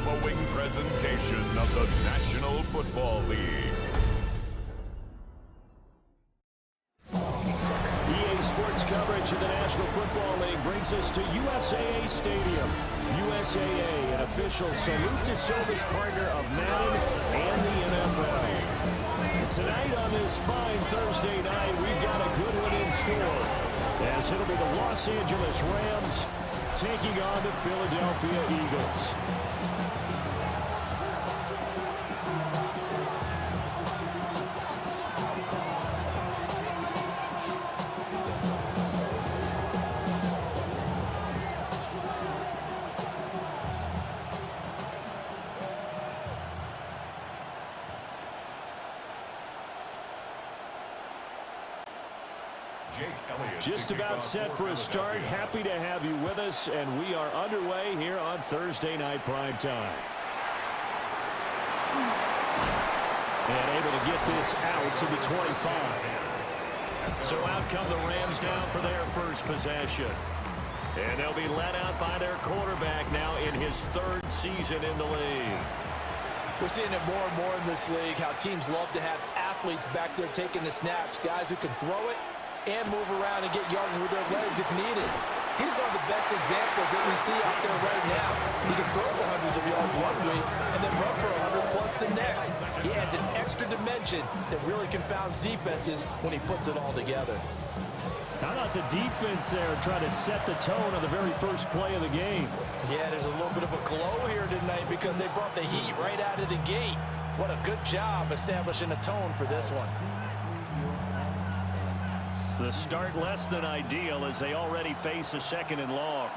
following presentation of the National Football League. EA Sports coverage of the National Football League brings us to USAA Stadium. USAA, an official salute to service partner of Madden and the NFL. Tonight on this fine Thursday night, we've got a good one in store, as it'll be the Los Angeles Rams taking on the Philadelphia Eagles. Just about set for a start. Happy to have you with us, and we are underway here on Thursday Night Prime Time. And able to get this out to the 25. So out come the Rams now for their first possession. And they'll be led out by their quarterback now in his third season in the league. We're seeing it more and more in this league, how teams love to have athletes back there taking the snaps, guys who can throw it and move around and get yards with their legs if needed. He's one of the best examples that we see out there right now. He can throw for hundreds of yards one week and then run for 100 plus the next. He adds an extra dimension that really confounds defenses when he puts it all together. How about the defense there trying to set the tone on the very first play of the game? Yeah, there's a little bit of a glow here tonight because they brought the heat right out of the gate. What a good job establishing a tone for this one. The start less than ideal as they already face a second and long.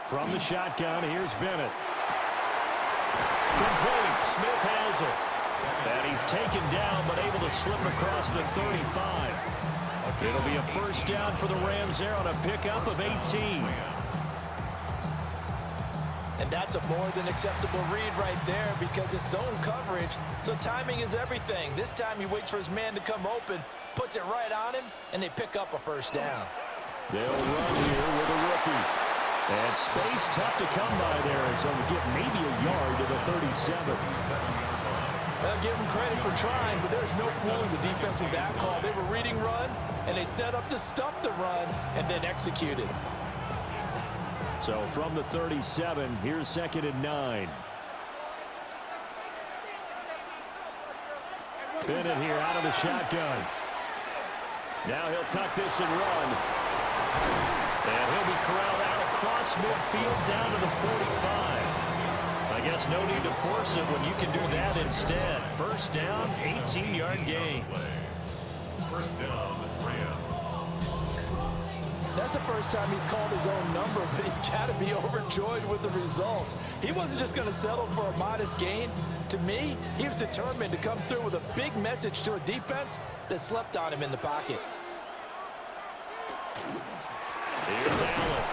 From the shotgun, here's Bennett. Complete. Smith has it. And he's taken down, but able to slip across the 35. It'll be a first down for the Rams there on a pickup of 18. And that's a more than acceptable read right there because it's zone coverage, so timing is everything. This time he waits for his man to come open, puts it right on him, and they pick up a first down. They'll run here with a rookie. And space tough to come by there as they'll get maybe a yard to the 37. I'll give him credit for trying, but there's no fooling the defense with that call. They were reading run, and they set up to stop the run and then executed. So from the 37, here's 2nd and 9. Bennett here out of the shotgun. Now he'll tuck this and run. And he'll be corralled out across midfield down to the 45. I guess no need to force it when you can do that instead. First down, 18-yard gain. First down, Rams. That's the first time he's called his own number, but he's got to be overjoyed with the results. He wasn't just going to settle for a modest gain. To me, he was determined to come through with a big message to a defense that slept on him in the pocket. Here's Allen.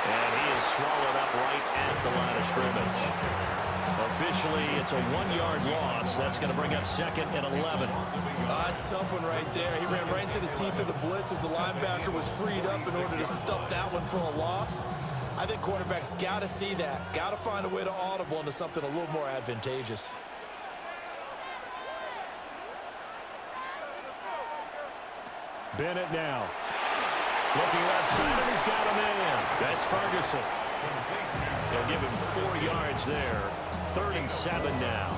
And he is swallowed up right at the line of scrimmage. Officially, it's a 1-yard loss. That's going to bring up 2nd and 11. That's a tough one right there. He ran right into the teeth of the blitz as the linebacker was freed up in order to stuff that one for a loss. I think quarterbacks got to see that. Got to find a way to audible into something a little more advantageous. Bennett now. Looking left side, and he's got a man. That's Ferguson. They'll give him 4 yards there. 3rd and 7 now.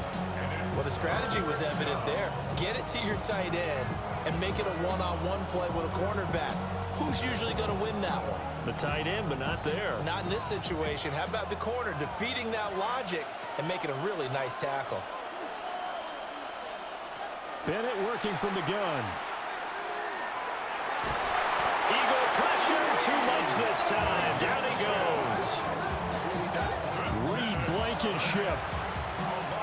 Well, the strategy was evident there. Get it to your tight end and make it a one-on-one play with a cornerback. Who's usually going to win that one? The tight end, but not there. Not in this situation. How about the corner defeating that logic and making a really nice tackle? Bennett working from the gun. Eagle pressure, too much this time. Down he goes. Reed Blankenship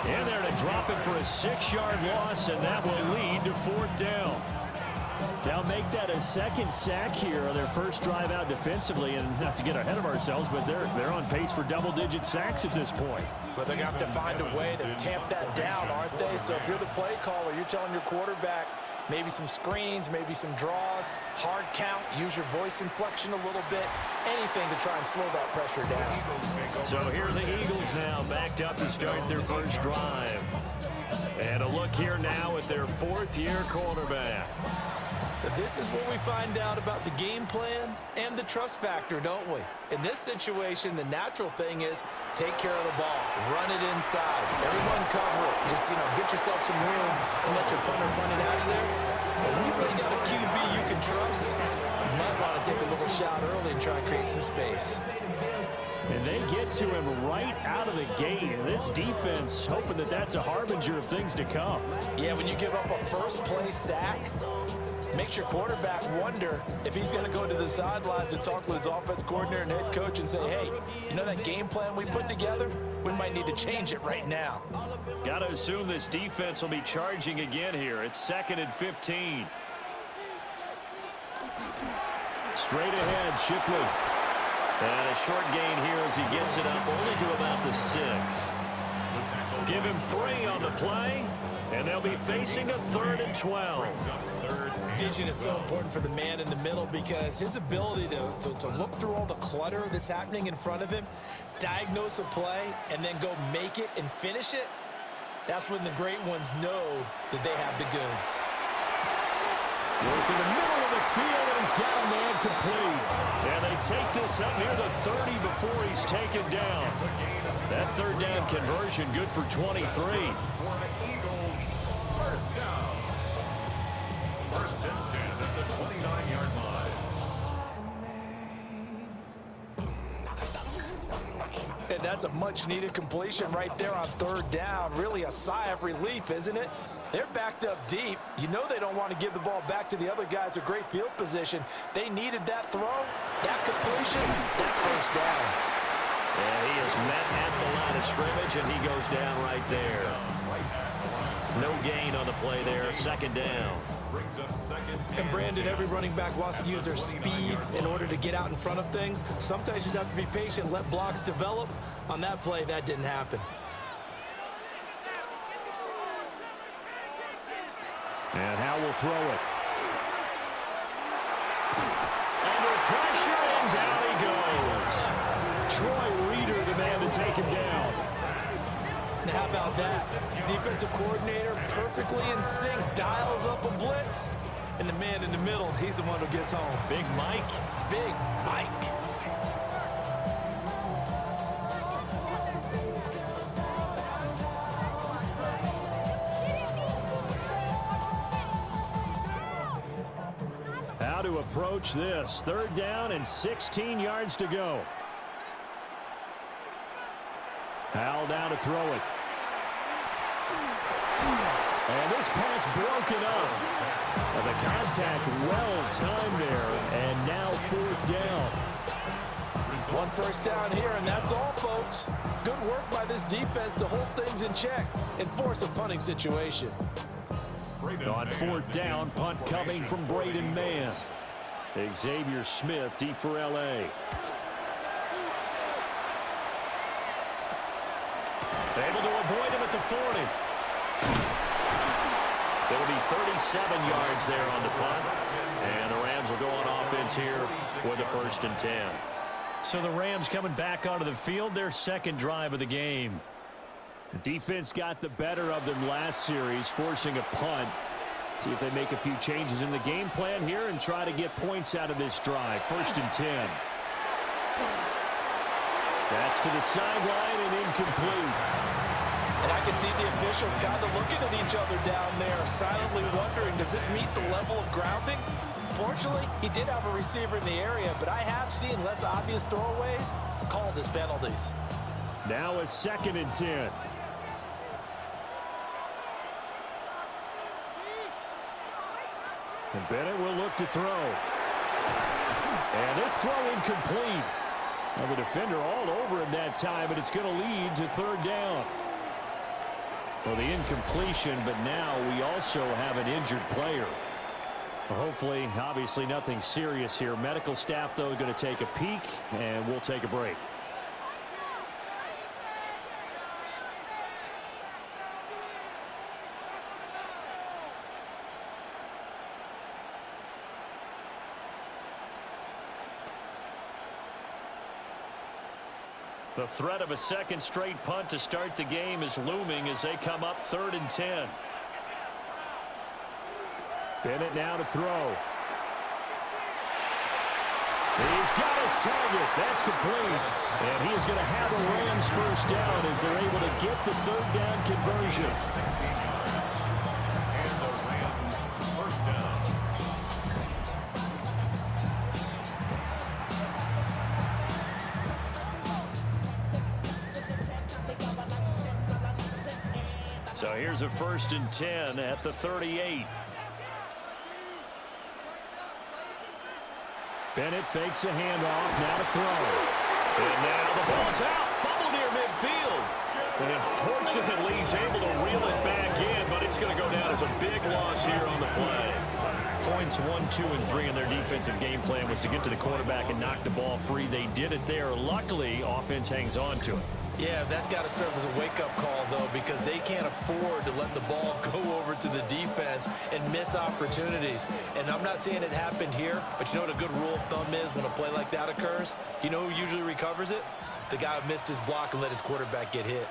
in there to drop it for a 6-yard loss, and that will lead to 4th down. They'll make that a 2nd sack here on their first drive out defensively, and not to get ahead of ourselves, but they're on pace for double-digit sacks at this point. But they're going to have to find a way to tamp that down, aren't they? So if you're the play caller, you're telling your quarterback, Maybe some screens, maybe some draws, hard count, use your voice inflection a little bit, anything to try and slow that pressure down. So here are the Eagles now, backed up to start their first drive. And a look here now at their fourth-year quarterback. So this is where we find out about the game plan and the trust factor, don't we? In this situation, the natural thing is take care of the ball, run it inside, everyone cover it. Just, get yourself some room and let your punter punt it out of there. But when you've really got a QB you can trust, you might want to take a little shot early and try and create some space. And they get to him right out of the gate. This defense hoping that that's a harbinger of things to come. Yeah, when you give up a first-place sack, makes your quarterback wonder if he's going to go to the sidelines and talk with his offense coordinator and head coach and say, hey, that game plan we put together, we might need to change it right now. Got to assume this defense will be charging again here. It's 2nd and 15. Straight ahead, Shipley. And a short gain here as he gets it up only to about the 6. Give him 3 on the play, and they'll be facing a 3rd and 12. Vision is so important for the man in the middle because his ability to look through all the clutter that's happening in front of him, diagnose a play, and then go make it and finish it, that's when the great ones know that they have the goods. Work in the middle of the field, and he's got a man complete. And they take this up near the 30 before he's taken down. That 3rd down conversion good for 23. First down. 1st and 10 at the 29-yard line. And that's a much-needed completion right there on 3rd down. Really a sigh of relief, isn't it? They're backed up deep. They don't want to give the ball back to the other guys. A great field position. They needed that throw, that completion, that 1st down. And he is met at the line of scrimmage, and he goes down right there. No gain on the play there. 2nd down. And Brandon, every running back wants to use their speed in order to get out in front of things. Sometimes you just have to be patient, let blocks develop. On that play, that didn't happen. And Howell will throw it. Under pressure, and down he goes. Troy Reeder, the man to take him down. Now, how about that? Defensive coordinator perfectly in sync, dials up a blitz. And the man in the middle, he's the one who gets home. Big Mike. Big Mike. How to approach this. 3rd down and 16 yards to go. Howell down to throw it. And this pass broken up. The contact well timed there. And now 4th down. 1 1st down here, and that's all, folks. Good work by this defense to hold things in check and force a punting situation. On 4th down, punt coming from Braden Mann. Xavier Smith deep for L.A. Able to avoid him at the 40. It'll be 37 yards there on the punt. And the Rams will go on offense here with the 1st and 10. So the Rams coming back onto the field, their 2nd drive of the game. The defense got the better of them last series, forcing a punt. See if they make a few changes in the game plan here and try to get points out of this drive. 1st and 10. That's to the sideline and incomplete. And I can see the officials kind of looking at each other down there, silently wondering, does this meet the level of grounding? Fortunately, he did have a receiver in the area, but I have seen less obvious throwaways called as penalties. Now a 2nd and 10. And Bennett will look to throw. And this throw incomplete. Now the defender all over him that time, but it's going to lead to 3rd down. Well, the incompletion, but now we also have an injured player. Well, hopefully, obviously nothing serious here. Medical staff, though, going to take a peek, and we'll take a break. The threat of a second straight punt to start the game is looming as they come up 3rd and 10. Bennett now to throw. He's got his target. That's complete. And he is going to have the Rams first down as they're able to get the 3rd down conversion. 16 yards. And the Rams first down. So here's a 1st and 10 at the 38. Bennett fakes a handoff, now to throw. And now the ball's out, fumble near midfield. And unfortunately, he's able to reel it back in, but it's going to go down as a big loss here on the play. Points 1, 2, and 3 in their defensive game plan was to get to the quarterback and knock the ball free. They did it there. Luckily, offense hangs on to it. Yeah, that's got to serve as a wake-up call, though, because they can't afford to let the ball go over to the defense and miss opportunities. And I'm not saying it happened here, but you know what a good rule of thumb is when a play like that occurs? You know who usually recovers it? The guy who missed his block and let his quarterback get hit.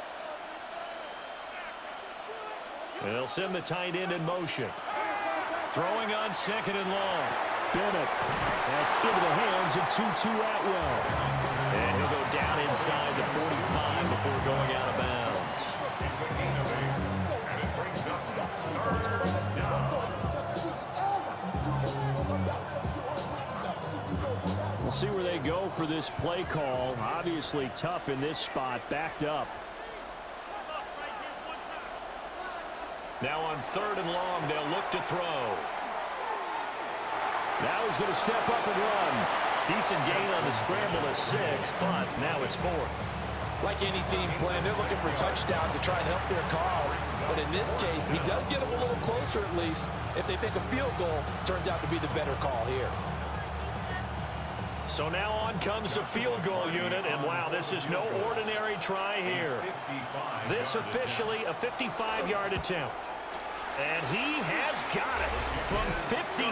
And they'll send the tight end in motion. Throwing on 2nd and long. Bennett. That's into the hands of Tutu Atwell. And he'll go down inside the 45 before going out of bounds. It's a gain of 8. And it brings up 3rd down. We'll see where they go for this play call. Obviously tough in this spot, backed up. Now on 3rd and long, they'll look to throw. Now he's going to step up and run. Decent gain on the scramble to 6, but now it's 4th. Like any team playing, they're looking for touchdowns to try and help their cause. But in this case, he does get them a little closer at least. If they think a field goal turns out to be the better call here. So now on comes the field goal unit, and wow, this is no ordinary try here. This officially a 55-yard attempt. And he has got it from 55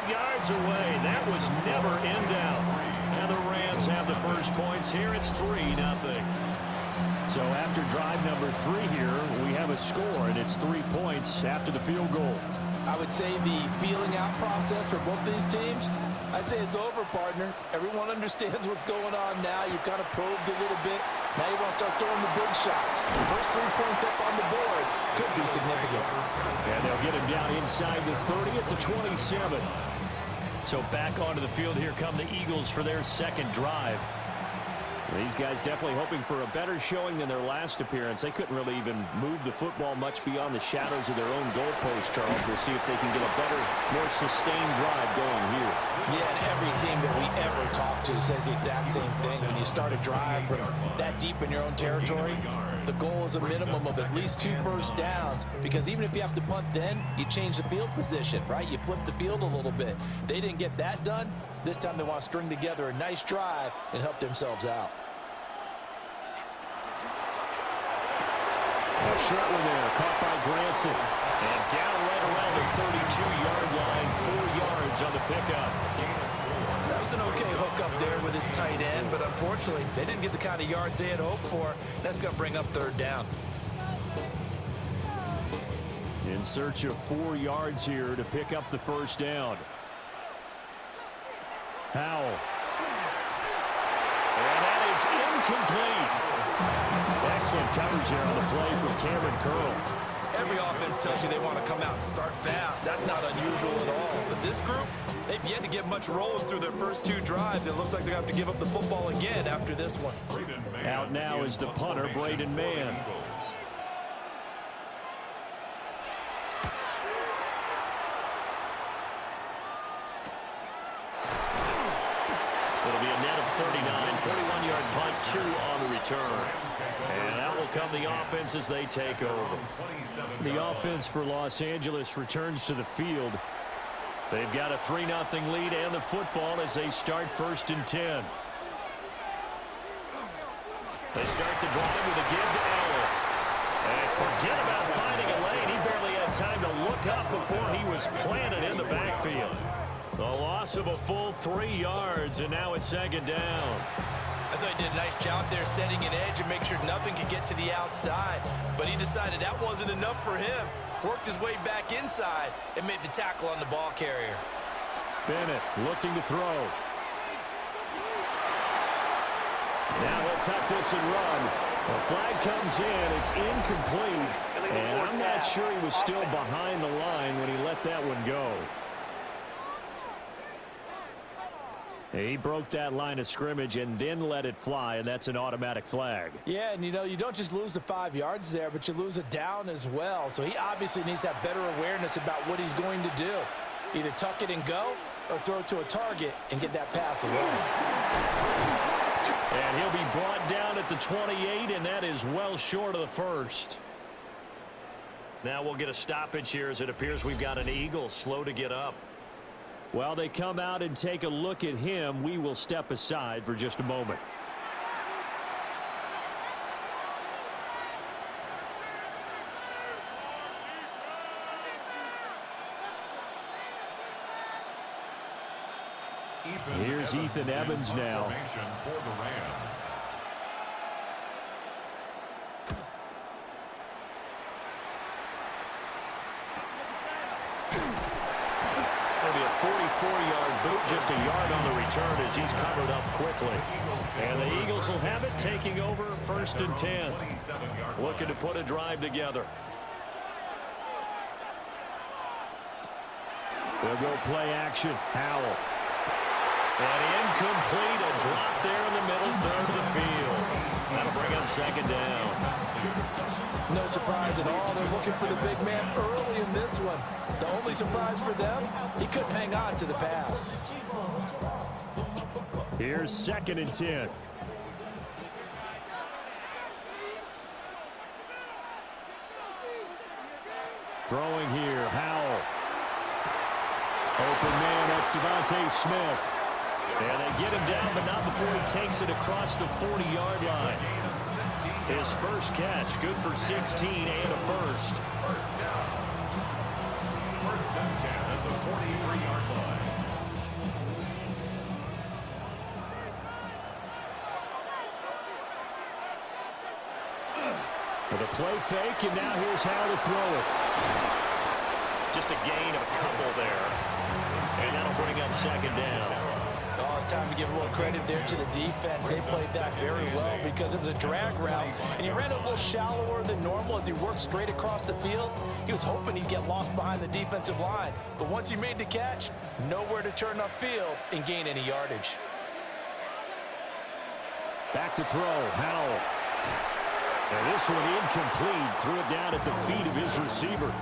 yards away. That was never in doubt. And the Rams have the first points here. It's 3-0. So after drive number 3 here, we have a score, and it's 3 points after the field goal. I would say the feeling out process for both these teams, I'd say it's over, partner. Everyone understands what's going on now. You've kind of probed a little bit. Now you want to start throwing the big shots. The first 3 points up on the board could be significant. And they'll get him down inside the 30 at the 27. So back onto the field here come the Eagles for their second drive. These guys definitely hoping for a better showing than their last appearance. They couldn't really even move the football much beyond the shadows of their own goalpost, Charles. We'll see if they can get a better, more sustained drive going here. Yeah, and every team that we ever talk to says the exact same thing. When you start a drive from that deep in your own territory, the goal is a minimum of at least 2 first downs, because even if you have to punt then, you change the field position, right? You flip the field a little bit. They didn't get that done. This time they want to string together a nice drive and help themselves out. A short one there, caught by Granson. And down right around the 32-yard line, 4 yards on the pickup. That was an okay hook up there with his tight end, but unfortunately, they didn't get the kind of yards they had hoped for. That's going to bring up 3rd down. In search of 4 yards here to pick up the first down. Howell. And that is incomplete. Excellent coverage here on the play from Cameron Curl. Every offense tells you they want to come out and start fast. That's not unusual at all. But this group, they've yet to get much rolling through their first 2 drives. It looks like they're going to have to give up the football again after this one. Out now is the punter, Braden Mann. It'll be a net of 39, 41-yard punt, 2 on the return. And that will come the offense as they take over. The offense for Los Angeles returns to the field. They've got a 3-0 lead and the football as they start 1st and 10. They start the drive with a give to Allen. And forget about finding a lane. He barely had time to look up before he was planted in the backfield. A loss of a full 3 yards, and now it's 2nd down. I thought he did a nice job there setting an edge and make sure nothing could get to the outside. But he decided that wasn't enough for him. Worked his way back inside and made the tackle on the ball carrier. Bennett looking to throw. Now he'll tuck this and run. The flag comes in. It's incomplete. And I'm not sure he was still behind the line when he let that one go. He broke that line of scrimmage and then let it fly, and that's an automatic flag. Yeah, and you know, you don't just lose the 5 yards there, but you lose a down as well. So he obviously needs to have better awareness about what he's going to do. Either tuck it and go or throw it to a target and get that pass away. And he'll be brought down at the 28, and that is well short of the first. Now we'll get a stoppage here as it appears we've got an Eagle slow to get up. While they come out and take a look at him, we will step aside for just a moment. Here's Ethan Evans now. For the Rams. It'll be a 44-yard boot, just a yard on the return as he's covered up quickly. And the Eagles will have it, taking over 1st and 10. Looking to put a drive together. They'll go play action. Howell. And incomplete, a drop there in the middle third of the field. That'll bring up 2nd down. No surprise at all. They're looking for the big man early in this one. The only surprise for them, he couldn't hang on to the pass. Here's 2nd and 10. Throwing here, Howell. Open man, that's Devontae Smith. And they get him down, but not before he takes it across the 40-yard line. His first catch, good for 16 and a first. First down. 1st and 10 at the 43-yard line. With a play fake, and now here's how to throw it. Just a gain of a couple there. And that'll bring up 2nd down. Oh, it's time to give a little credit there to the defense. They played that very well because it was a drag route, and he ran a little shallower than normal as he worked straight across the field. He was hoping he'd get lost behind the defensive line, but once he made the catch, nowhere to turn upfield and gain any yardage. Back to throw, Howell. And this one incomplete. Threw it down at the feet of his receiver.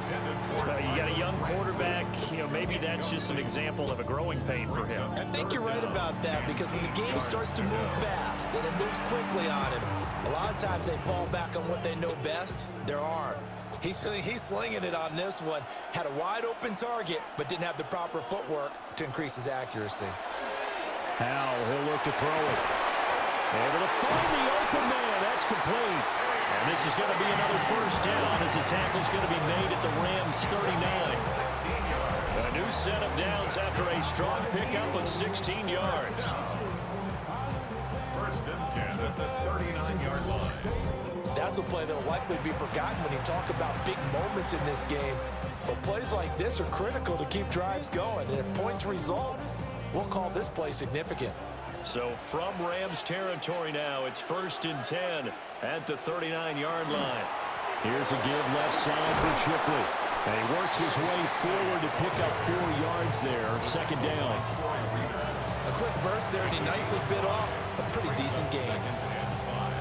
You got a young quarterback, maybe that's just an example of a growing pain for him. I think you're right about that because when the game starts to move fast and it moves quickly on him, a lot of times they fall back on what they know best, their arm. He's slinging it on this one. Had a wide open target, but didn't have the proper footwork to increase his accuracy. Howell, he'll look to throw it. Able to find the open man. That's complete. And this is going to be another first down as the tackle's going to be made at the Rams 39. A new set of downs after a strong pickup of 16 yards. 1st and 10 at the 39-yard line. That's a play that will likely be forgotten when you talk about big moments in this game. But plays like this are critical to keep drives going. And if points result, we'll call this play significant. So from Rams territory now, it's 1st and 10 at the 39-yard line. Here's a give left side for Shipley. And he works his way forward to pick up 4 yards there. 2nd down. A quick burst there, and he nicely bit off a pretty decent gain. 2nd and 5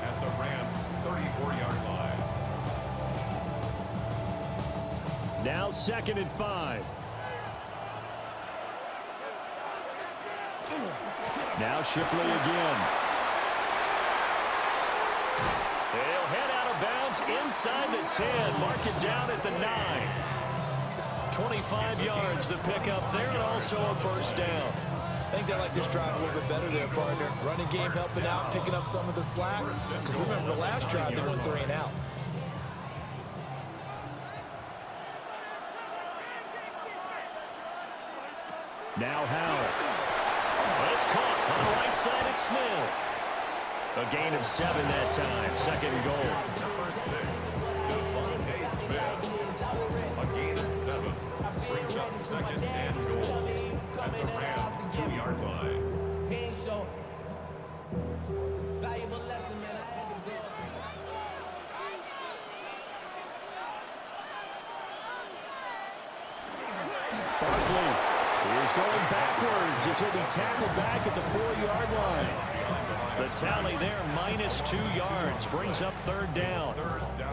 at the Rams 34-yard line. Now 2nd and 5. Now Shipley again. They'll head out of bounds inside the 10. Mark it down at the 9. 25 yards the pickup there, and also a first down. I think they like this drive a little bit better there, partner. Running game helping out, picking up some of the slack. Because remember, the last drive they went 3 and out. Now Howell. It's caught on the right outside at Smith. A gain of 7 that time. Second and goal. Number 6, Devontae Smith. A gain of 7. Brings up second and goal at the Rams' 2-yard line. Barkley is going backwards as he'll be tackled back at the 4-yard line. The tally there, -2 yards, brings up third down.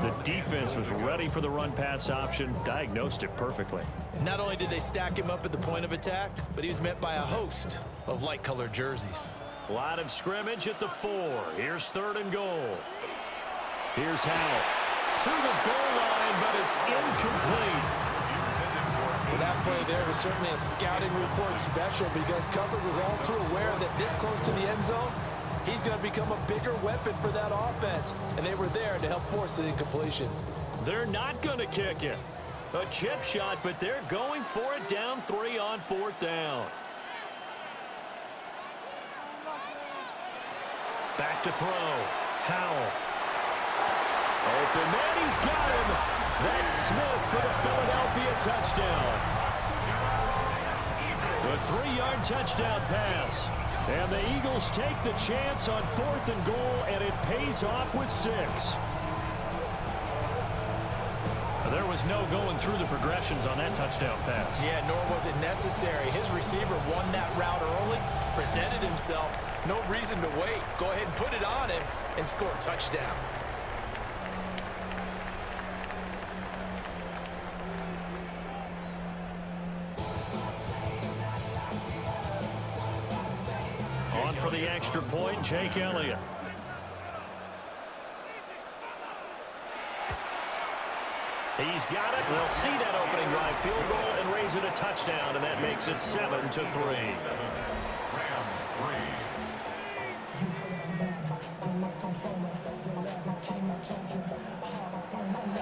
The defense was ready for the run-pass option, diagnosed it perfectly. Not only did they stack him up at the point of attack, but he was met by a host of light-colored jerseys. Line of scrimmage at the 4. Here's third and goal. Here's Howell to the goal line, but it's incomplete. Well, that play there was certainly a scouting report special because cover was all too aware that this close to the end zone, he's going to become a bigger weapon for that offense, and they were there to help force the incompletion. They're not going to kick it. A chip shot, but they're going for it down 3 on 4th down. Back to throw. Howell. Open man, he's got him. That's Smith for the Philadelphia touchdown. The 3-yard touchdown pass. And the Eagles take the chance on 4th and goal, and it pays off with 6. There was no going through the progressions on that touchdown pass. Yeah, nor was it necessary. His receiver won that route early, presented himself. No reason to wait. Go ahead and put it on him and score a touchdown. On for the extra point, Jake Elliott. He's got it. They'll see that opening drive field goal and raise it a touchdown, and that makes it 7-3. Rams 3.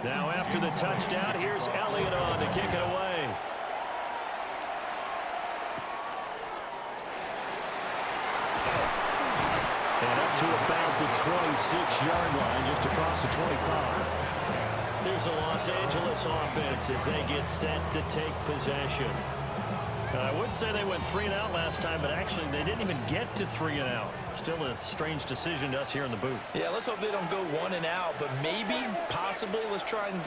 Now after the touchdown, here's Elliott on to kick it away. And up to about the 26-yard line, just across the 25. There's a Los Angeles offense as they get set to take possession. I would say they went 3 and out last time, but actually they didn't even get to 3 and out. Still a strange decision to us here in the booth. Yeah, let's hope they don't go 1 and out, but maybe, possibly, let's try and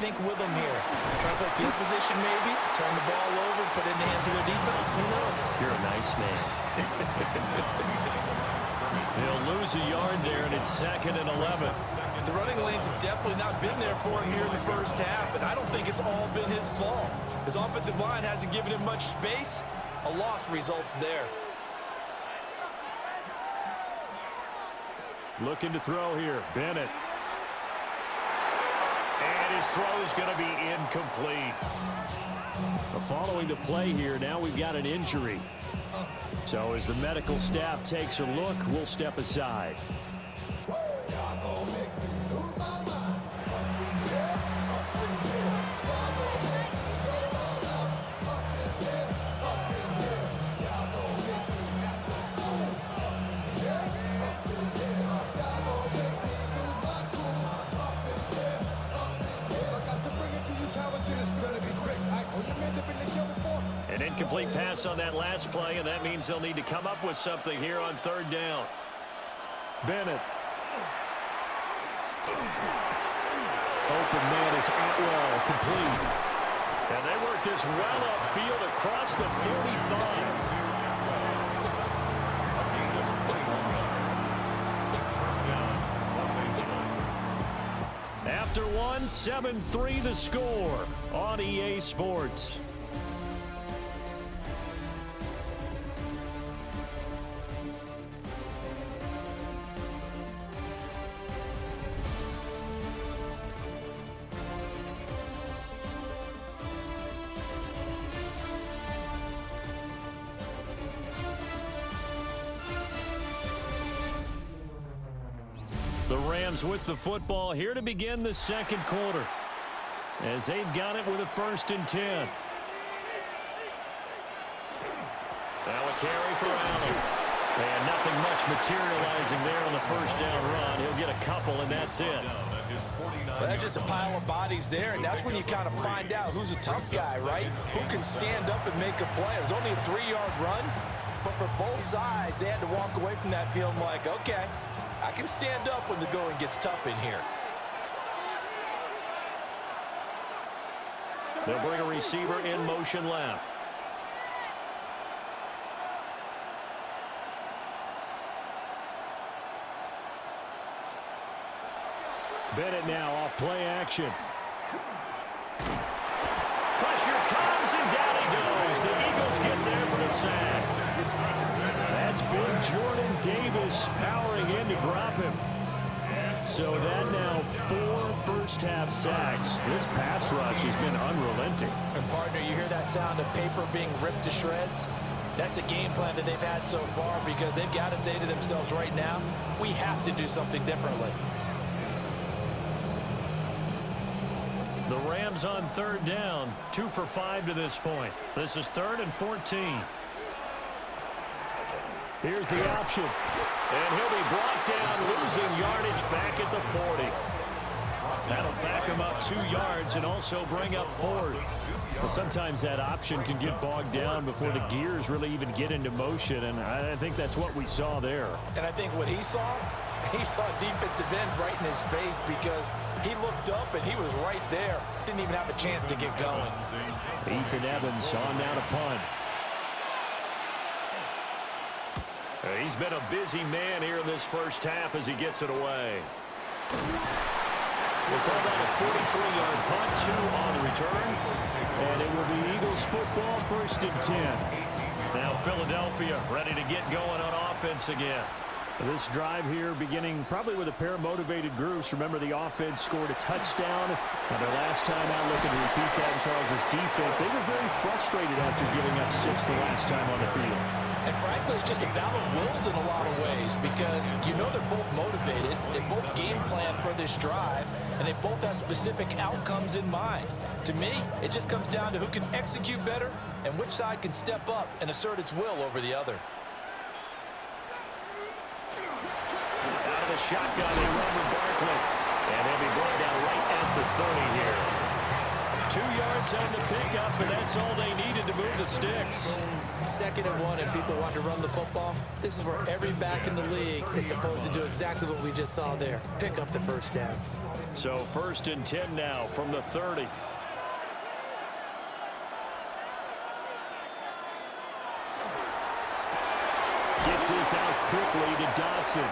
think with them here. Try to play field position maybe, turn the ball over, put it in the hands of their defense. Who knows? You're a nice man. They'll lose a yard there, and it's 2nd and 11. The running lanes have definitely not been there for him here in the first half, and I don't think it's all been his fault. His offensive line hasn't given him much space. A loss results there. Looking to throw here, Bennett. And his throw is going to be incomplete. Following the play here, now we've got an injury. So as the medical staff takes a look, we'll step aside. An incomplete pass on that last play, and that means they'll need to come up with something here on 3rd down. Bennett. Open man is Atwell, complete. And they work this well upfield across the 35. After one, 7-3 the score on EA Sports. The Rams with the football here to begin the 2nd quarter, as they've got it with a 1st and 10. Now a carry for Allen. And nothing much materializing there on the first down run. He'll get a couple, and that's it. Well, that's just a pile of bodies there, and that's when you kind of find out who's a tough guy, right? Who can stand up and make a play. It was only a 3-yard run, but for both sides, they had to walk away from that feeling like, okay, I can stand up when the going gets tough in here. They'll bring a receiver in motion left. Bennett now off play action. Pressure comes and down he goes. The Eagles get there for the sack. That's big Jordan Davis powering in to drop him. So that now 4 first-half sacks. This pass rush has been unrelenting. And partner, you hear that sound of paper being ripped to shreds? That's a game plan that they've had so far because they've got to say to themselves right now, we have to do something differently. The Rams on third down, 2 for 5 to this point. This is 3rd and 14. Here's the option. And he'll be brought down, losing yardage back at the 40. That'll back him up 2 yards and also bring up 4th. Well, sometimes that option can get bogged down before the gears really even get into motion, and I think that's what we saw there. And I think what he saw defensive end right in his face because he looked up and he was right there. Didn't even have a chance to get going. Ethan Evans on now to punt. He's been a busy man here in this first half as he gets it away. We'll call that a 43-yard punt, 2 on the return. And it will be Eagles football, 1st and 10. Now Philadelphia ready to get going on offense again. This drive here beginning probably with a pair of motivated groups. Remember, the offense scored a touchdown. And their last time out looking to repeat that in Charles' defense. They were very frustrated after giving up 6 the last time on the field. And frankly, it's just a battle of wills in a lot of ways because you know they're both motivated. They both game plan for this drive, and they both have specific outcomes in mind. To me, it just comes down to who can execute better and which side can step up and assert its will over the other. Out of the shotgun, they run with Barkley. And they'll be brought down right at the 30 here. 2 yards on the pickup, and that's all they needed to move the sticks. 2nd and 1, and people want to run the football. This is where every back in the league is supposed to do exactly what we just saw there. Pick up the first down. So 1st and 10 now from the 30. Gets this out quickly to Dotson.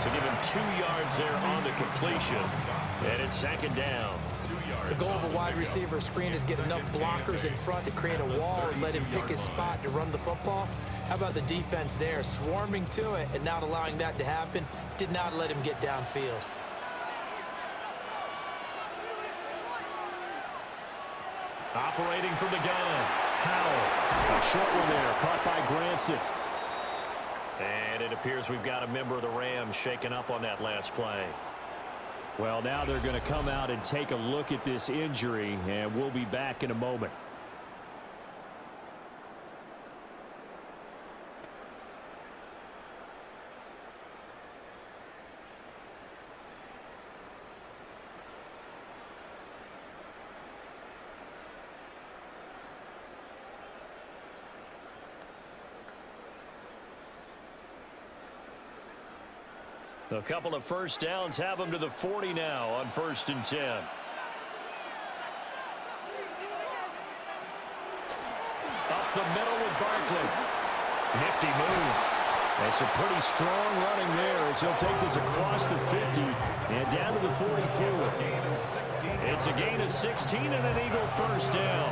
So give him 2 yards there on the completion. And it's 2nd down. The goal of a wide receiver screen is get enough blockers in front to create a wall and let him pick his spot to run the football. How about the defense there, swarming to it and not allowing that to happen? Did not let him get downfield. Operating from the gun, Howell. A short one there, caught by Granson. And it appears we've got a member of the Rams shaken up on that last play. Well, now they're going to come out and take a look at this injury, and we'll be back in a moment. A couple of first downs have them to the 40 now on 1st and 10. Up the middle with Barkley. Nifty move. That's a pretty strong running there as he'll take this across the 50 and down to the 44. It's a gain of 16 and an Eagle first down.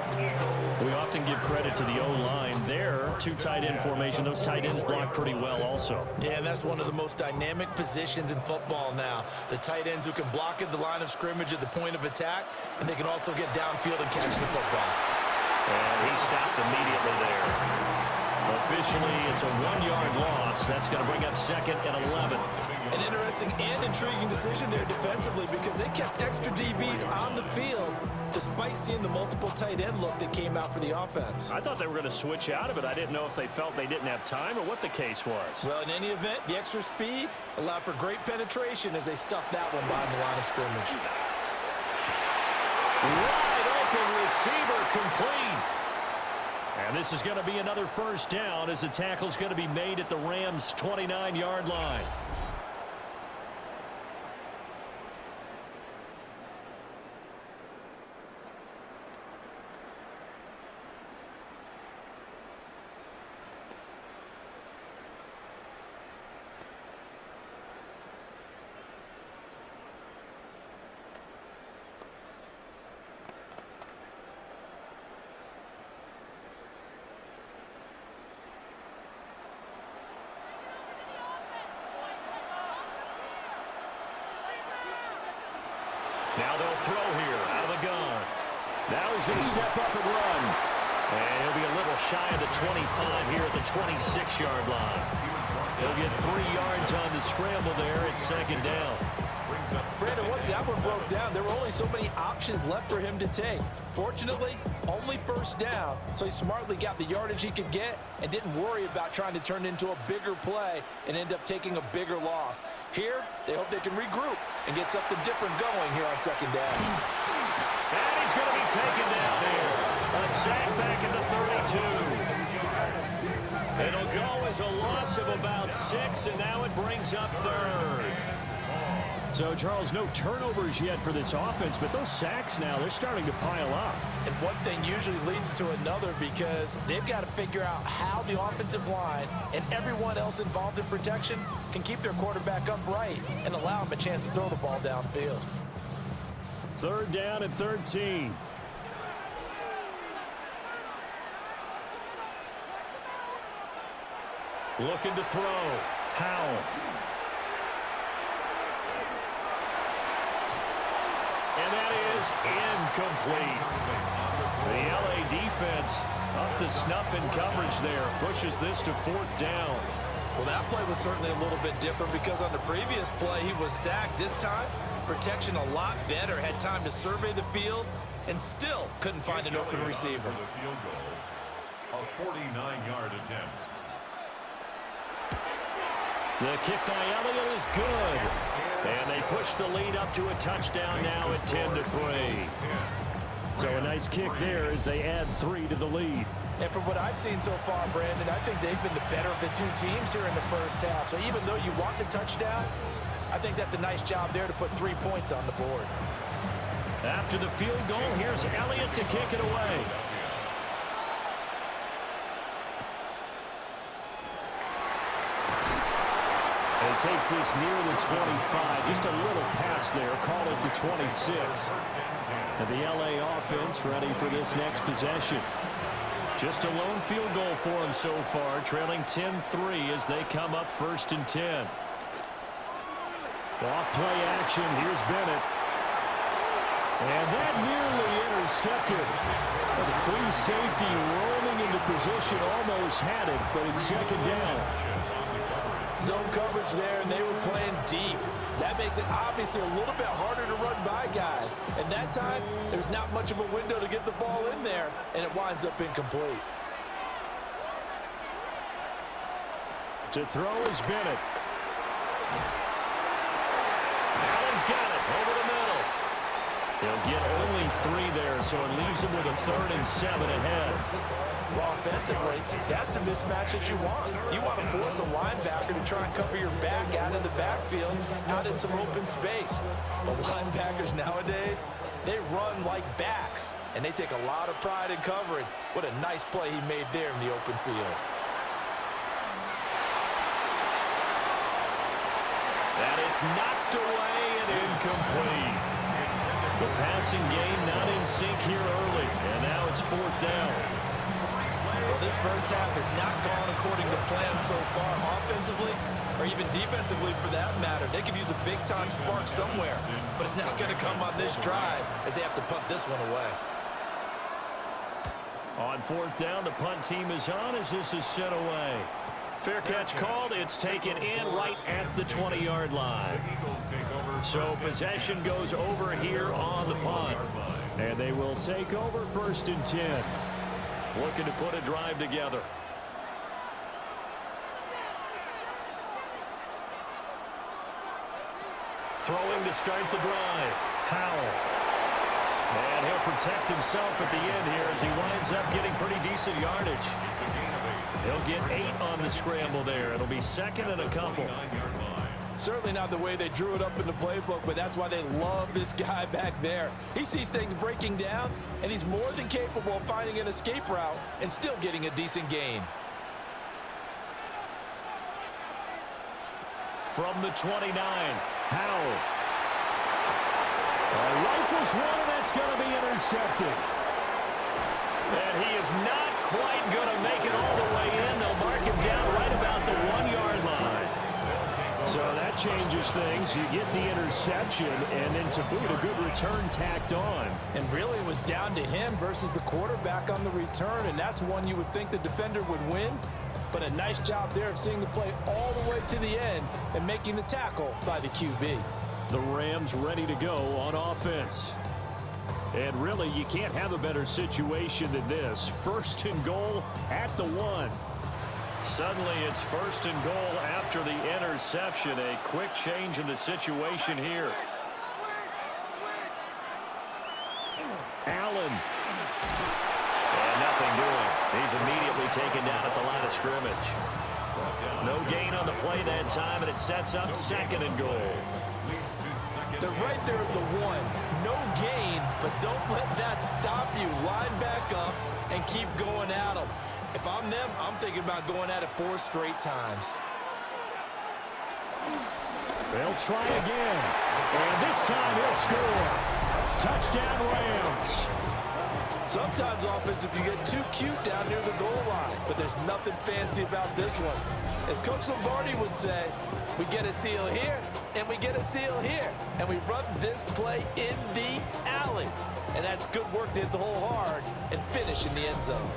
We often give credit to the O-line there. 2 tight end formation. Those tight ends block pretty well also. Yeah, and that's one of the most dynamic positions in football now. The tight ends who can block at the line of scrimmage at the point of attack, and they can also get downfield and catch the football. And he stopped immediately there. Officially, it's a 1-yard loss. That's going to bring up 2nd and 11. An interesting and intriguing decision there defensively because they kept extra DBs on the field despite seeing the multiple tight end look that came out for the offense. I thought they were going to switch out of it. I didn't know if they felt they didn't have time or what the case was. Well, in any event, the extra speed allowed for great penetration as they stuffed that one behind the line of scrimmage. Wide open receiver complete. And this is going to be another first down as the tackle's going to be made at the Rams' 29-yard line. Now they'll throw here out of the gun. Now he's going to step up and run. And he'll be a little shy of the 25 here at the 26-yard line. He'll get 3 yards on the scramble there at second down. Brandon, once that one broke down, there were only so many options left for him to take. Fortunately, only first down, so he smartly got the yardage he could get and didn't worry about trying to turn it into a bigger play and end up taking a bigger loss. Here, they hope they can regroup and get something different going here on second down. And he's going to be taken down here. A sack back in the 32. It'll go as a loss of about 6, and now it brings up third. So, Charles, no turnovers yet for this offense, but those sacks now, they're starting to pile up. And one thing usually leads to another because they've got to figure out how the offensive line and everyone else involved in protection can keep their quarterback upright and allow him a chance to throw the ball downfield. Third down and 13. Looking to throw. Howell. And that is incomplete. The LA defense up to snuff in coverage there. Pushes this to fourth down. Well, that play was certainly a little bit different because on the previous play, he was sacked. This time, protection a lot better. Had time to survey the field and still couldn't find an open receiver. A 49-yard attempt. The kick by Elliott is good. And they push the lead up to a touchdown now at 10-3. So a nice kick there as they add 3 to the lead. And from what I've seen so far, Brandon, I think they've been the better of the two teams here in the first half. So even though you want the touchdown, I think that's a nice job there to put 3 points on the board. After the field goal, here's Elliott to kick it away. He takes this near the 25. Just a little pass there. Call it the 26. And the LA offense ready for this next possession. Just a lone field goal for them so far, trailing 10-3 as they come up 1st and 10. Off play action. Here's Bennett. And that nearly intercepted. The free safety rolling into position, almost had it, but it's second down. Zone coverage there, and they were playing deep. That makes it obviously a little bit harder to run by guys. And that time, there's not much of a window to get the ball in there, and it winds up incomplete. To throw is Bennett. Allen's got it over the middle. He'll get only 3 there, so it leaves him with a 3rd and 7 ahead. Well, offensively, that's the mismatch that you want. You want to force a linebacker to try and cover your back out of the backfield, out in some open space. But linebackers nowadays, they run like backs, and they take a lot of pride in covering. What a nice play he made there in the open field. And it's knocked away and incomplete. The passing game not in sync here early, and now it's 4th down. Well, this first half has not gone according to plan so far offensively or even defensively for that matter. They could use a big-time spark somewhere, but it's not going to come on this drive as they have to punt this one away. On 4th down, the punt team is on as this is sent away. Fair catch called. It's taken in right at the 20-yard line. So possession goes over here on the punt. And they will take over 1st and 10. Looking to put a drive together. Throwing to start the drive. Howell. And he'll protect himself at the end here as he winds up getting pretty decent yardage. He'll get 8 on the scramble there. It'll be 2nd and a couple. Certainly not the way they drew it up in the playbook, but that's why they love this guy back there. He sees things breaking down, and he's more than capable of finding an escape route and still getting a decent gain. From the 29, Howell. Rifles one, and that's going to be intercepted. And he is not quite going to make it all the way in. They'll mark him down right about the 1-yard line. So that changes things. You get the interception, and then to boot, a good return tacked on. And really, it was down to him versus the quarterback on the return, and that's one you would think the defender would win. But a nice job there of seeing the play all the way to the end and making the tackle by the QB. The Rams ready to go on offense. And really, you can't have a better situation than this. 1st and goal at the 1. Suddenly, it's 1st and goal after the interception. A quick change in the situation here. Allen. And nothing doing. He's immediately taken down at the line of scrimmage. No gain on the play that time, and it sets up 2nd and goal. They're right there at the 1. No gain, but don't let that stop you. Line back up and keep going at them. If I'm them, I'm thinking about going at it 4 straight times. They'll try again. And this time he'll score. Touchdown Rams. Sometimes offenses can get too cute down near the goal line, but there's nothing fancy about this one. As Coach Lombardi would say, we get a seal here, and we get a seal here, and we run this play in the alley. And that's good work to hit the hole hard and finish in the end zone.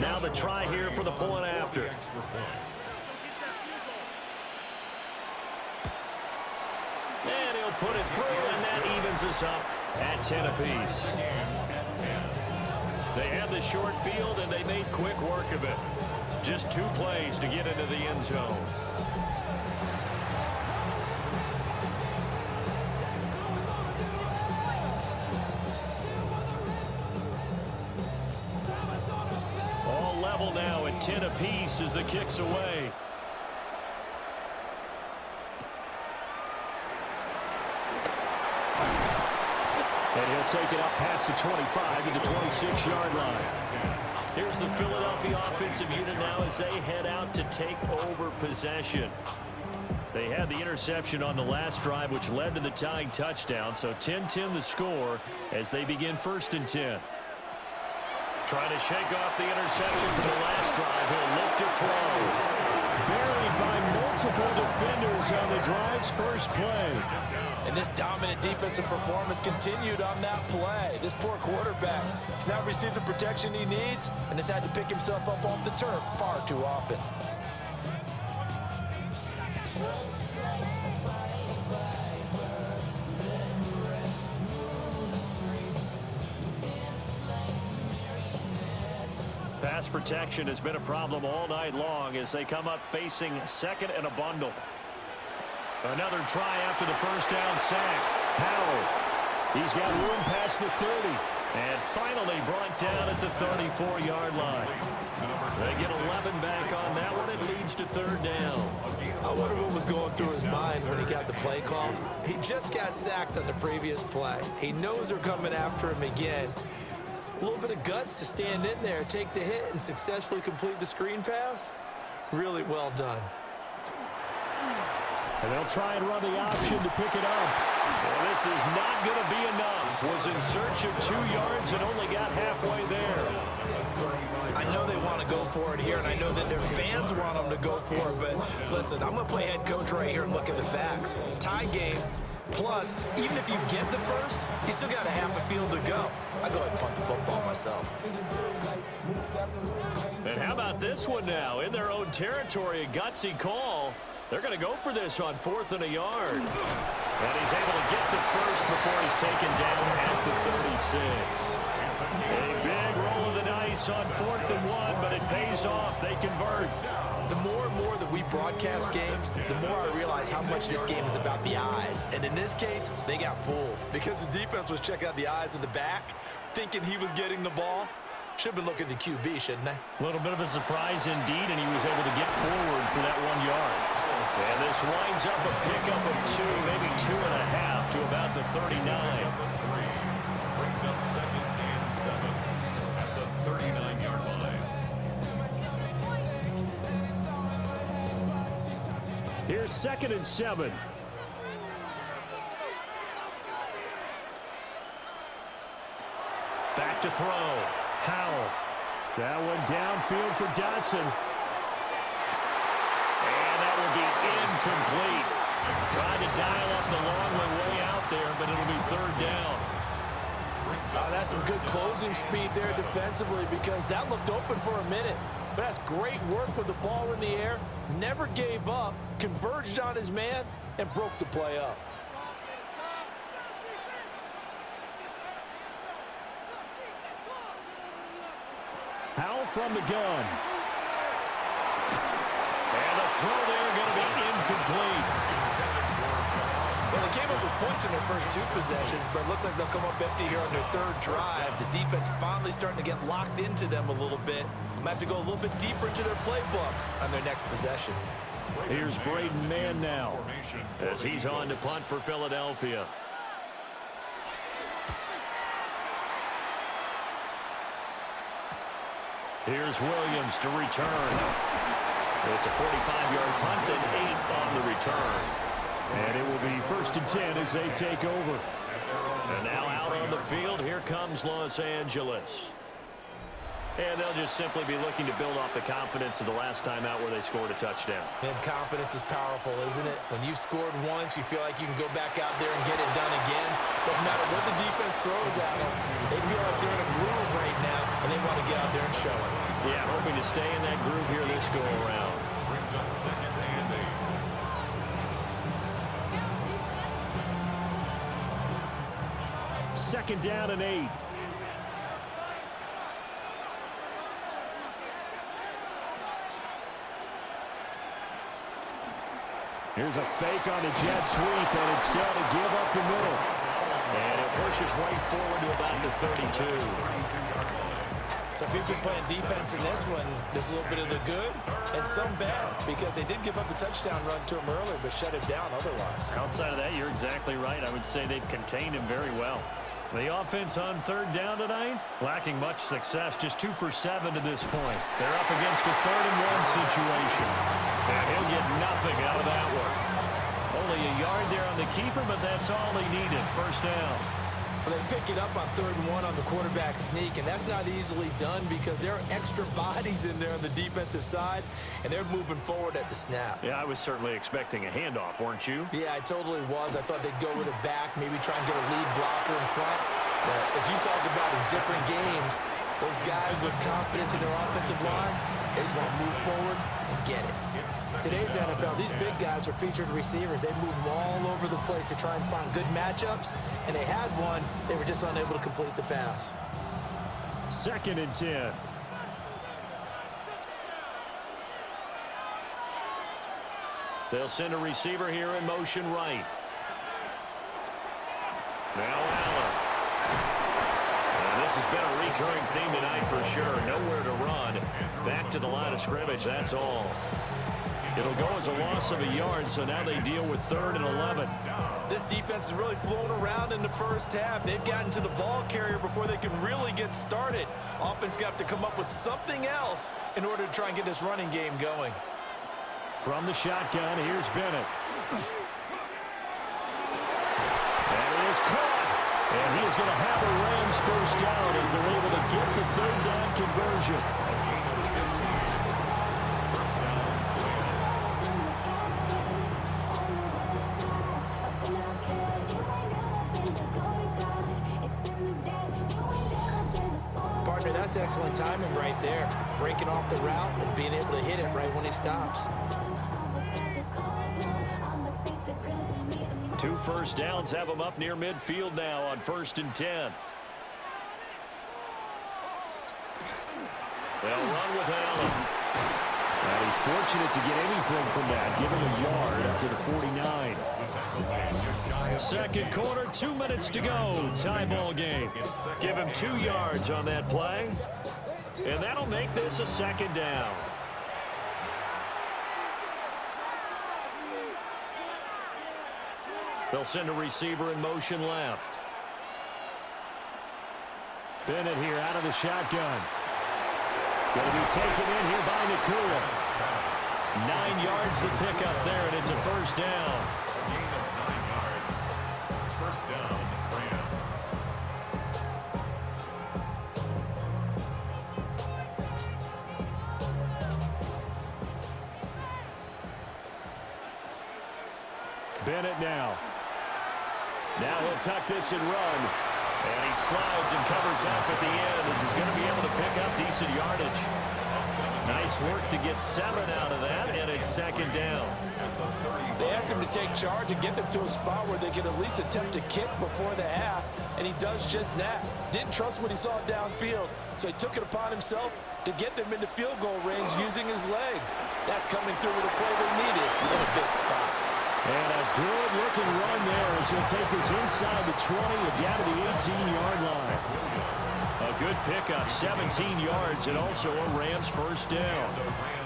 Now the try here for the point after. And he'll put it through, and that evens us up at 10 apiece. They had the short field, and they made quick work of it. Just 2 plays to get into the end zone. All level now at 10 apiece as the kick's away. And he'll take it up past the 25 to the 26-yard line. Here's the Philadelphia offensive unit now as they head out to take over possession. They had the interception on the last drive, which led to the tying touchdown. So 10-10 the score as they begin 1st and 10. Trying to shake off the interception from the last drive. He'll look to throw. Buried by multiple defenders on the drive's first play. And this dominant defensive performance continued on that play. This poor quarterback has not received the protection he needs and has had to pick himself up off the turf far too often. Pass protection has been a problem all night long as they come up facing 2nd and a bundle. Another try after the first down sack. Howell. He's got room past the 30. And finally brought down at the 34-yard line. They get 11 back on that one. It leads to 3rd down. I wonder what was going through his mind when he got the play call. He just got sacked on the previous play. He knows they're coming after him again. A little bit of guts to stand in there, take the hit, and successfully complete the screen pass. Really well done. And they'll try and run the option to pick it up. Well, this is not going to be enough. Was in search of 2 yards and only got halfway there. I know they want to go for it here, and I know that their fans want them to go for it, but listen, I'm going to play head coach right here and look at the facts. Tie game, Plus, even if you get the first, you still got a half a field to go. I go ahead and punt the football myself. And how about this one now? In their own territory, a gutsy call. They're going to go for this on 4th and a yard. And he's able to get the first before he's taken down at the 36. A big roll of the dice on 4th and 1, but it pays off. They convert. The more and more that we broadcast games, the more I realize how much this game is about the eyes. And in this case, they got fooled because the defense was checking out the eyes of the back, thinking he was getting the ball. Should have been looking at the QB, shouldn't they? A little bit of a surprise indeed, and he was able to get forward for that 1 yard. And this winds up a pickup of 2, maybe 2.5 to about the 39. Brings up 2nd and 7 at the 39-yard line. Here's 2nd and 7. Back to throw. Howell. That one downfield for Dotson. And that will be incomplete. Trying to dial up the long way out there, but it'll be 3rd down. That's some good closing speed there defensively because that looked open for a minute. But that's great work with the ball in the air. Never gave up, converged on his man, and broke the play up. Howell from the gun. And the throw there going to be incomplete. Well, they came up with points in their first 2 possessions, but it looks like they'll come up empty here on their 3rd drive. The defense finally starting to get locked into them a little bit. Might have to go a little bit deeper into their playbook on their next possession. Here's Braden Mann now as he's on to punt for Philadelphia. Here's Williams to return. It's a 45-yard punt and 8th on the return. And it will be 1st and 10 as they take over. And now out on the field, here comes Los Angeles. And they'll just simply be looking to build off the confidence of the last time out where they scored a touchdown. And confidence is powerful, isn't it? When you've scored once, you feel like you can go back out there and get it done again. Doesn't matter what the defense throws at them. They feel like they're in a groove right now, and they want to get out there and show it. Yeah, hoping to stay in that groove here this go-around. Brings up 2nd and 8. 2nd down and 8. Here's a fake on the jet sweep, and instead to give up the middle. And it pushes right forward to about the 32. So if you've been playing defense in this one, there's a little bit of the good and some bad because they did give up the touchdown run to him earlier but shut him down otherwise. Outside of that, you're exactly right. I would say they've contained him very well. The offense on 3rd down tonight, lacking much success, just 2 for 7 to this point. They're up against a 3rd and 1 situation. And he'll get nothing out of that one. Only a yard there on the keeper, but that's all he needed. 1st down. Well, they pick it up on 3rd and 1 on the quarterback sneak, and that's not easily done because there are extra bodies in there on the defensive side, and they're moving forward at the snap. Yeah, I was certainly expecting a handoff, weren't you? Yeah, I totally was. I thought they'd go with it back, maybe try and get a lead blocker in front. But as you talked about in different games, those guys with confidence in their offensive line, they just want to move forward and get it. Today's NFL, these big guys are featured receivers. They move them all over the place to try and find good matchups, and they had one. They were just unable to complete the pass. 2nd and 10. They'll send a receiver here in motion right. Now Allen. And this has been a recurring theme tonight for sure. Nowhere to run. Back to the line of scrimmage, that's all. It'll go as a loss of a yard, so now they deal with 3rd and 11. This defense is really flown around in the first half. They've gotten to the ball carrier before they can really get started. Offense got to come up with something else in order to try and get this running game going. From the shotgun, here's Bennett. And it is caught. And he is going to have a Rams 1st down as they're able to get the 3rd down conversion. That's excellent timing right there. Breaking off the route and being able to hit it right when he stops. 2 first downs have him up near midfield now on 1st and 10. They'll run with Allen. And he's fortunate to get anything from that, giving a yard up to the 49. Second quarter, 2 minutes to go. Tie ball game. Give him 2 yards on that play. And that'll make this a 2nd down. They'll send a receiver in motion left. Bennett here out of the shotgun. Going to be taken in here by Nakua. 9 yards the pickup there, and it's a 1st down. Gain of 9 yards. 1st down, Rams. Bennett now. Now he'll tuck this and run. And he slides and covers up at the end as he's going to be able to pick up decent yardage. Nice work to get 7 out of that, and it's 2nd down. They asked him to take charge and get them to a spot where they could at least attempt to kick before the half, and he does just that. Didn't trust what he saw downfield, so he took it upon himself to get them into field goal range using his legs. That's coming through with a play they needed in a big spot. And a good-looking run there as he'll take this inside the 20 and down to the 18-yard line. A good pickup, 17 yards, and also a Rams 1st down.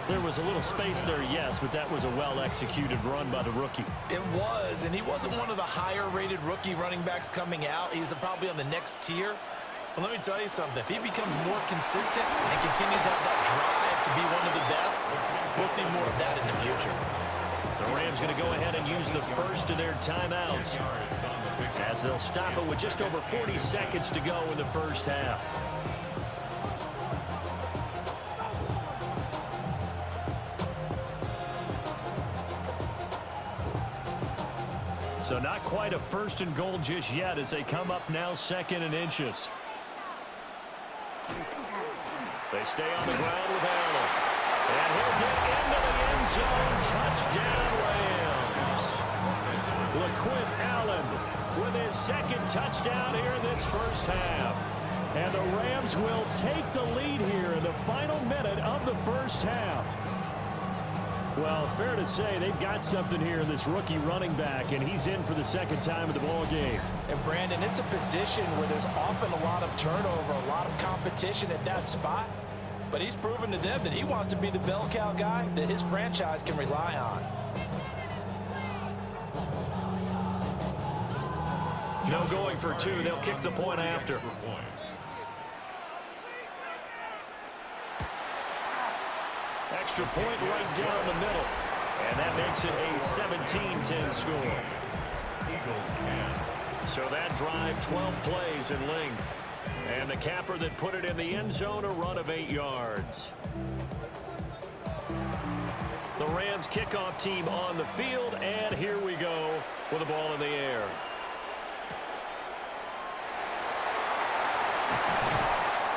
There was a little space there, yes, but that was a well-executed run by the rookie. It was, and he wasn't one of the higher-rated rookie running backs coming out. He's probably on the next tier. But let me tell you something. If he becomes more consistent and continues to have that drive to be one of the best, we'll see more of that in the future. The Rams going to go ahead and use the first of their timeouts as they'll stop it with just over 40 seconds to go in the 1st half. So not quite a 1st and goal just yet as they come up now 2nd and inches. They stay on the ground with Allen. And he'll get into the end zone. Touchdown, Rams. LaQuint Allen with his 2nd touchdown here in this 1st half. And the Rams will take the lead here in the final minute of the 1st half. Well, fair to say they've got something here in this rookie running back, and he's in for the 2nd time of the ball game. And Brandon, it's a position where there's often a lot of turnover, a lot of competition at that spot. But he's proven to them that he wants to be the bell cow guy that his franchise can rely on. No going for 2. They'll kick the point after. Extra point right down the middle. And that makes it a 17-10 score. Eagles 10. So that drive, 12 plays in length. And the capper that put it in the end zone, a run of 8 yards. The Rams kickoff team on the field, and here we go with the ball in the air.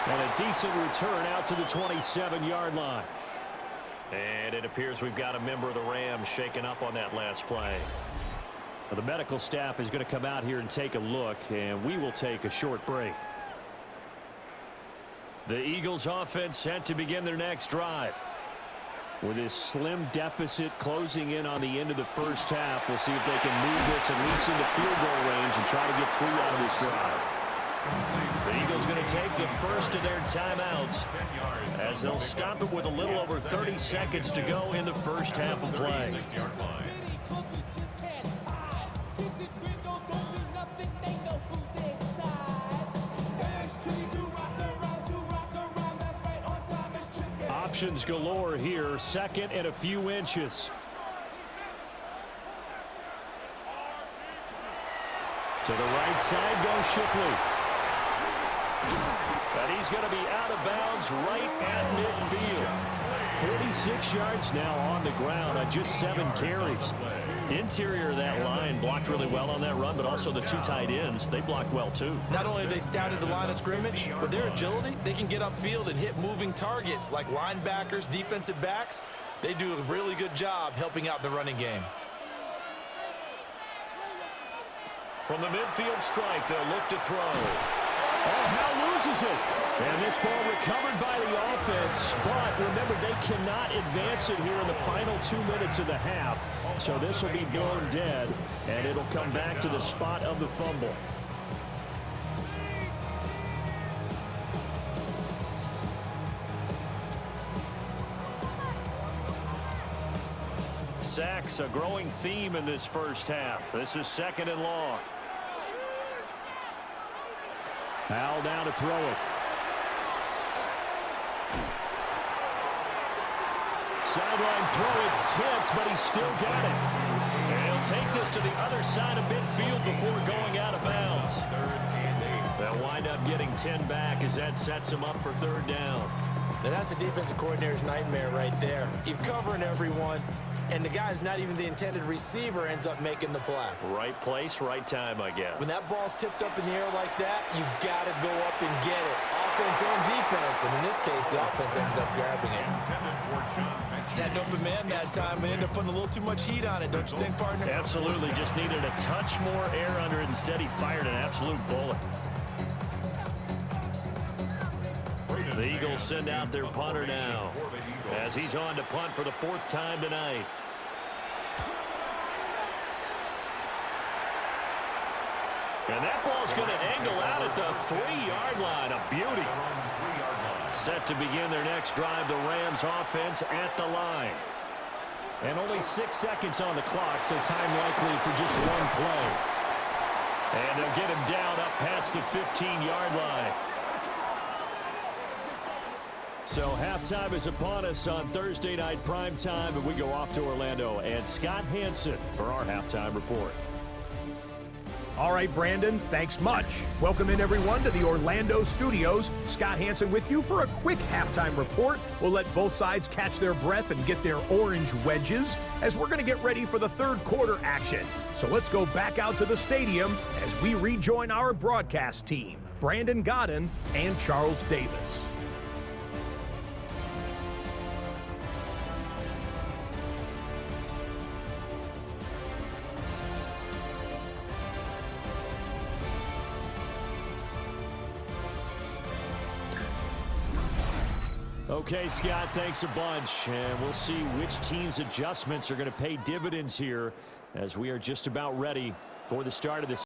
And a decent return out to the 27-yard line. And it appears we've got a member of the Rams shaken up on that last play. Well, the medical staff is going to come out here and take a look, and we will take a short break. The Eagles offense set to begin their next drive. With this slim deficit closing in on the end of the 1st half, we'll see if they can move this at least into field goal range and try to get 3 out of this drive. The Eagles going to take the first of their timeouts as they'll stop it with a little over 30 seconds to go in the 1st half of play. Options galore here, 2nd and a few inches. To the right side goes Shipley. And he's going to be out of bounds right at midfield. 46 yards now on the ground on just 7 carries. Interior of that line blocked really well on that run, but also the two tight ends, they blocked well too. Not only have they scouted the line of scrimmage, but their agility, they can get upfield and hit moving targets like linebackers, defensive backs. They do a really good job helping out the running game. From the midfield stripe, they'll look to throw. Oh, Howe loses it. And this ball recovered by the offense. But remember, they cannot advance it here in the final 2 minutes of the half. So this will be blown dead, and it'll come back to the spot of the fumble. Sacks, a growing theme in this first half. This is 2nd and long. Foul down to throw it. Sideline throw, it's tipped, but he's still got it. And he'll take this to the other side of midfield before going out of bounds. They'll wind up getting 10 back as that sets him up for 3rd down. Now that's a defensive coordinator's nightmare right there. You're covering everyone, and the guy's not even the intended receiver ends up making the play. Right place, right time, I guess. When that ball's tipped up in the air like that, you've got to go up and get it. Offense and defense, and in this case, the offense ended up grabbing it. Had an open man that time, but ended up putting a little too much heat on it, don't you think, partner? Absolutely, just needed a touch more air under it. Instead, he fired an absolute bullet. The Eagles send out their punter now as he's on to punt for the 4th time tonight. And that ball's going to angle out at the 3-yard line. A beauty. Set to begin their next drive, the Rams offense at the line. And only 6 seconds on the clock, so time likely for just one play. And they'll get him down up past the 15-yard line. So halftime is upon us on Thursday night primetime, and we go off to Orlando. And Scott Hanson for our halftime report. All right, Brandon, thanks much. Welcome in, everyone, to the Orlando studios. Scott Hanson with you for a quick halftime report. We'll let both sides catch their breath and get their orange wedges as we're going to get ready for the 3rd quarter action. So let's go back out to the stadium as we rejoin our broadcast team, Brandon Godden and Charles Davis. Okay, Scott, thanks a bunch. And we'll see which team's adjustments are going to pay dividends here as we are just about ready for the start of this.